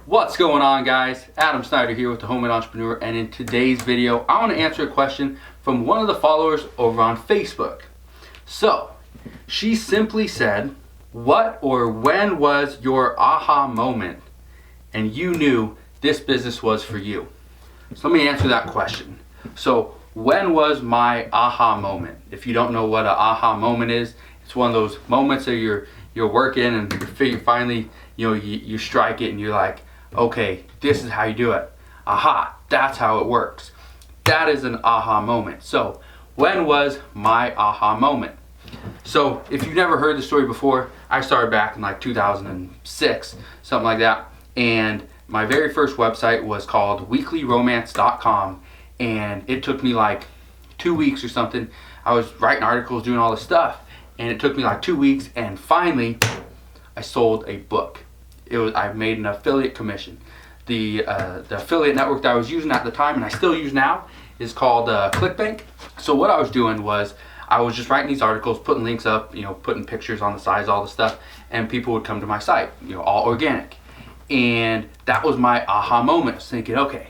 What's going on, guys? Adam Snyder here with the Homemade Entrepreneur, and in today's video I want to answer a question from one of the followers over on Facebook. So she simply said, what or when was your aha moment and you knew this business was for you? So let me answer that question. So when was my aha moment? If you don't know what an aha moment is, it's one of those moments that you're working and you finally you strike it and you're like, okay, this is how you do it. Aha, that's how it works. That is an aha moment. So when was my aha moment? So if you've never heard the story before, I started back in like 2006, something like that. And my very first website was called weeklyromance.com. And it took me like 2 weeks or something. I was writing articles, doing all this stuff. And it took me like 2 weeks. And finally, I sold a book. I made an affiliate commission. The affiliate network that I was using at the time, and I still use now, is called ClickBank. So what I was doing was I was just writing these articles, putting links up, putting pictures on the sides, all the stuff, and people would come to my site, all organic. And that was my aha moment. I was thinking, okay,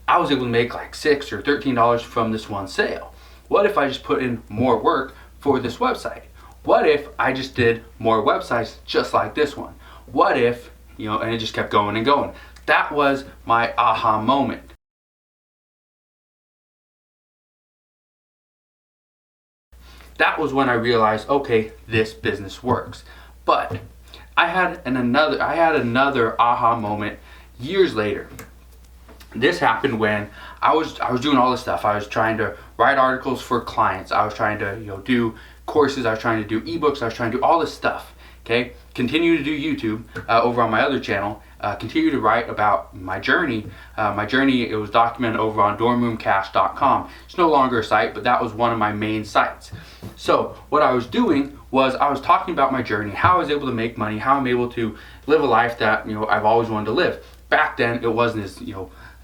I was able to make like $6 or $13 from this one sale. What if I just put in more work for this website? What if I just did more websites just like this one? What if, and it just kept going and going. That was my aha moment. That was when I realized, okay, this business works. But I had another aha moment years later. This happened when I was doing all this stuff. I was trying to write articles for clients. I was trying to do courses. I was trying to do ebooks. I was trying to do all this stuff. Okay, continue to do YouTube over on my other channel. Continue to write about my journey. It was documented over on dormroomcash.com. It's no longer a site, but that was one of my main sites. So what I was doing was I was talking about my journey, how I was able to make money, how I'm able to live a life that I've always wanted to live. Back then, it wasn't as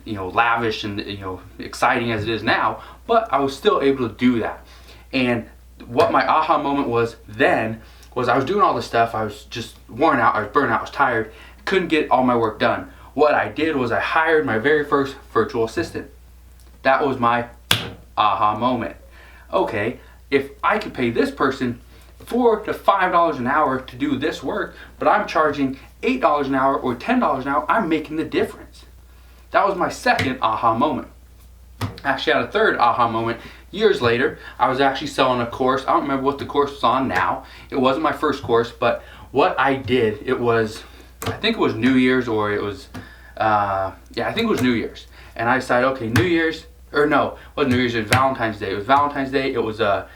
lavish and exciting as it is now, but I was still able to do that. And what my aha moment was then was I was doing all this stuff. I was just worn out. I was burnt out. I was tired. Couldn't get all my work done. What I did was I hired my very first virtual assistant. That was my aha moment. Okay, if I could pay this person $4 to $5 an hour to do this work, but I'm charging $8 an hour or $10 an hour, I'm making the difference. That was my second aha moment. I actually had a third aha moment years later. I was actually selling a course. I don't remember what the course was on now. It wasn't my first course, but what I did, I think it was New Year's, or it was, I think it was New Year's. And I decided, okay, New Year's, or no, it wasn't New Year's, it was Valentine's Day. It was Valentine's Day. It was a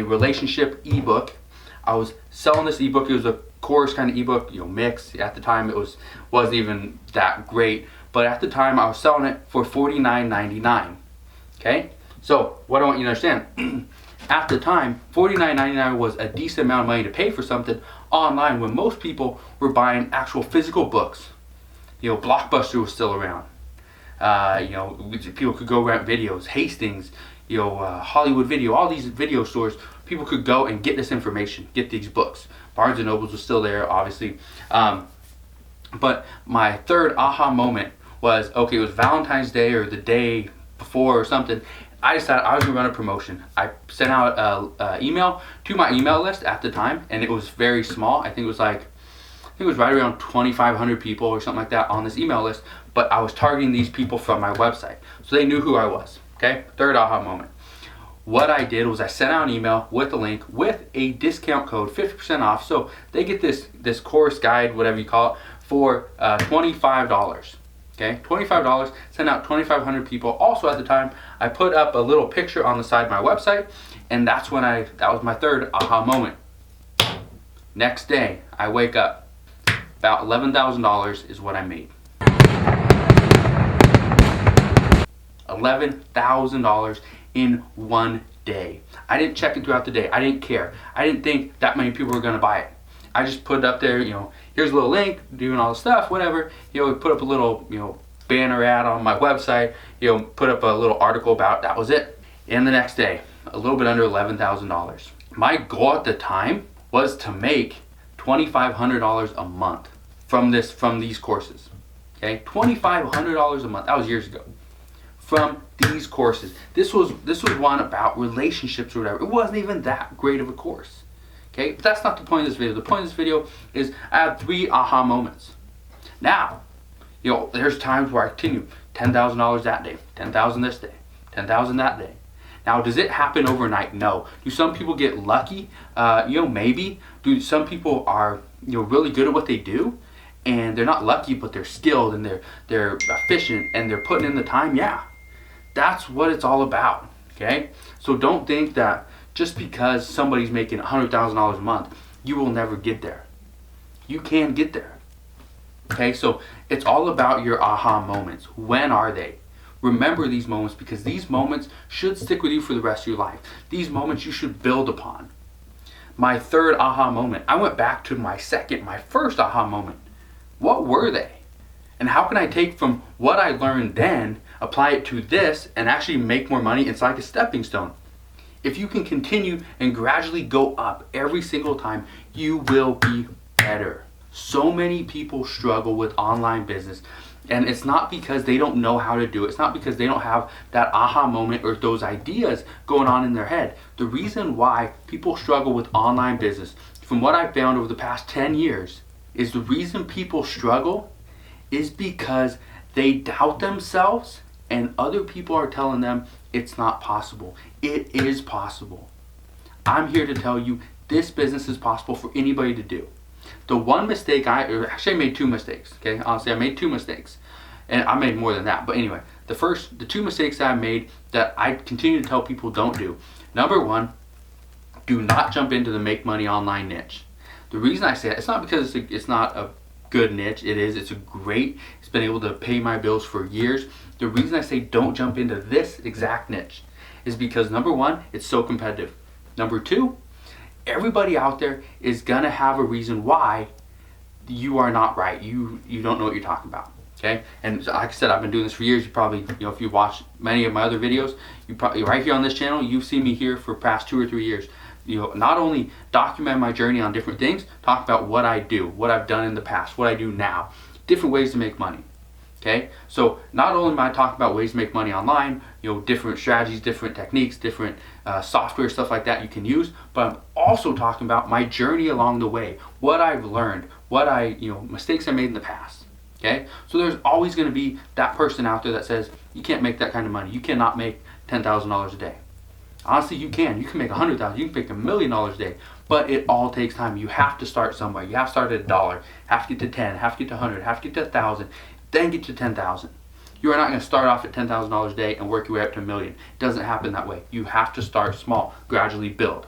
relationship ebook. I was selling this ebook. It was a course kind of ebook, mix. At the time, it wasn't even that great. But at the time, I was selling it for $49.99. Okay? So, what I want you to understand, at the time, $49.99 was a decent amount of money to pay for something online when most people were buying actual physical books. Blockbuster was still around. People could go rent videos. Hastings, Hollywood Video, all these video stores, people could go and get this information, get these books. Barnes & Nobles was still there, obviously. But my third aha moment was, okay, it was Valentine's Day or the day before or something. I decided I was going to run a promotion. I sent out an email to my email list at the time, and it was very small. I think it was right around 2,500 people or something like that on this email list, but I was targeting these people from my website. So they knew who I was, okay? Third aha moment. What I did was I sent out an email with a link with a discount code, 50% off, so they get this course guide, whatever you call it, for $25. Okay, $25, sent out 2,500 people. Also at the time, I put up a little picture on the side of my website, and that was my third aha moment. Next day, I wake up, about $11,000 is what I made. $11,000 in one day. I didn't check it throughout the day. I didn't care. I didn't think that many people were going to buy it. I just put it up there, here's a little link, doing all the stuff, whatever. Put up a little, banner ad on my website, put up a little article about it. That was it. And the next day, a little bit under $11,000. My goal at the time was to make $2,500 a month from these courses. Okay, $2,500 a month. That was years ago. From these courses. This was one about relationships or whatever. It wasn't even that great of a course. Okay, but that's not the point of this video. The point of this video is I had 3 aha moments. Now, there's times where I continue $10,000 that day, $10,000 this day, $10,000 that day. Now, does it happen overnight? No. Do some people get lucky? Maybe. Do some people are really good at what they do, and they're not lucky, but they're skilled and they're efficient and they're putting in the time? Yeah, that's what it's all about. Okay, so don't think that just because somebody's making $100,000 a month, you will never get there. You can get there. Okay, so it's all about your aha moments. When are they? Remember these moments, because these moments should stick with you for the rest of your life. These moments you should build upon. My third aha moment, I went back to my first aha moment. What were they? And how can I take from what I learned then, apply it to this, and actually make more money? It's like a stepping stone. If you can continue and gradually go up every single time, you will be better. So many people struggle with online business, and it's not because they don't know how to do it. It's not because they don't have that aha moment or those ideas going on in their head. The reason why people struggle with online business, from what I've found over the past 10 years, is the reason people struggle is because they doubt themselves and other people are telling them it's not possible. It is possible. I'm here to tell you this business is possible for anybody to do. The one mistake I made 2 mistakes. Okay, honestly, I made 2 mistakes, and I made more than that. But anyway, the 2 mistakes that I made that I continue to tell people don't do. Number 1, do not jump into the make money online niche. The reason I say that, it's not because it's not a good niche. It is. It's it's been able to pay my bills for years. The reason I say don't jump into this exact niche is because number 1, it's so competitive. Number 2, everybody out there is gonna have a reason why you are not right. You don't know what you're talking about. Okay, and like I said, I've been doing this for years. You probably, if you watch many of my other videos, you probably right here on this channel, you've seen me here for past 2 or 3 years. Not only document my journey on different things, talk about what I do, what I've done in the past, what I do now, different ways to make money. Okay, so not only am I talking about ways to make money online, different strategies, different techniques, different software, stuff like that you can use, but I'm also talking about my journey along the way, what I've learned, mistakes I made in the past. Okay, so there's always going to be that person out there that says you can't make that kind of money, you cannot make $10,000 a day. Honestly, you can make $100,000, you can make $1 million a day, but it all takes time. You have to start somewhere. You have to start at $1, have to get to 10, have to get to 100, have to get to 1,000, then get to 10,000. You are not going to start off at $10,000 a day and work your way up to $1 million. It doesn't happen that way. You have to start small, gradually build.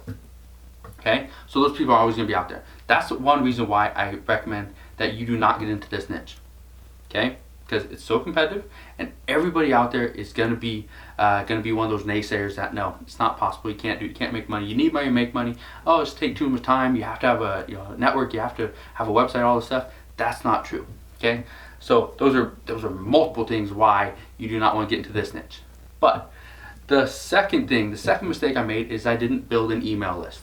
Okay, so those people are always going to be out there. That's one reason why I recommend that you do not get into this niche. Okay, because it's so competitive, and everybody out there is going to be one of those naysayers that no, it's not possible. You can't make money. You need money to make money. Oh, it's take too much time. You have to have a network. You have to have a website. All this stuff. That's not true. Okay, so those are multiple things why you do not want to get into this niche. But the second mistake I made is I didn't build an email list.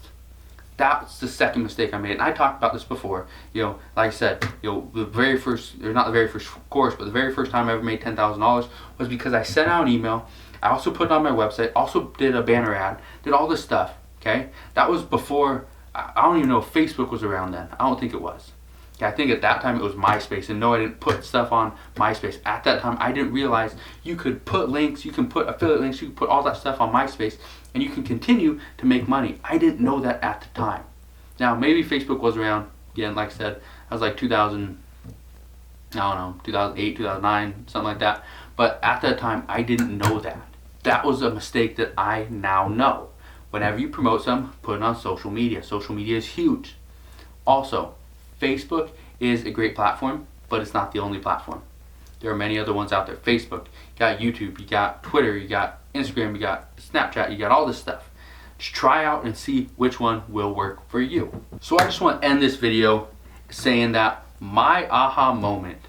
That's the second mistake I made, and I talked about this before. Like I said, the very first, or not the very first course, but the very first time I ever made $10,000 was because I sent out an email. I also put it on my website, also did a banner ad, did all this stuff. Okay, that was before. I don't even know if Facebook was around then. I don't think it was. Okay, I think at that time it was MySpace, and no, I didn't put stuff on MySpace. At that time, I didn't realize you could put links, you can put affiliate links, you can put all that stuff on MySpace, and you can continue to make money. I didn't know that at the time. Now, maybe Facebook was around, again, like I said, I was like 2000, 2008, 2009, something like that. But at that time, I didn't know that. That was a mistake that I now know. Whenever you promote something, put it on social media. Social media is huge. Also, Facebook is a great platform, but it's not the only platform. There are many other ones out there. Facebook, you got YouTube, you got Twitter, you got Instagram, you got Snapchat, you got all this stuff. Just try out and see which one will work for you. So I just want to end this video saying that my aha moment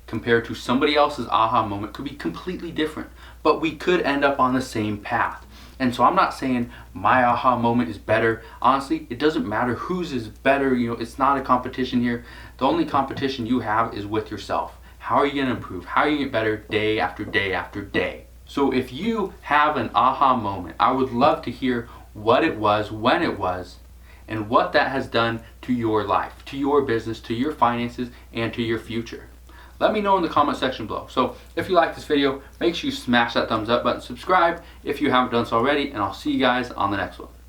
compared to somebody else's aha moment could be completely different, but we could end up on the same path. And so I'm not saying my aha moment is better. Honestly, it doesn't matter whose is better. It's not a competition here. The only competition you have is with yourself. How are you going to improve? How are you going to get better day after day after day? So if you have an aha moment, I would love to hear what it was, when it was, and what that has done to your life, to your business, to your finances, and to your future. Let me know in the comment section below. So if you like this video, make sure you smash that thumbs up button, subscribe if you haven't done so already, and I'll see you guys on the next one.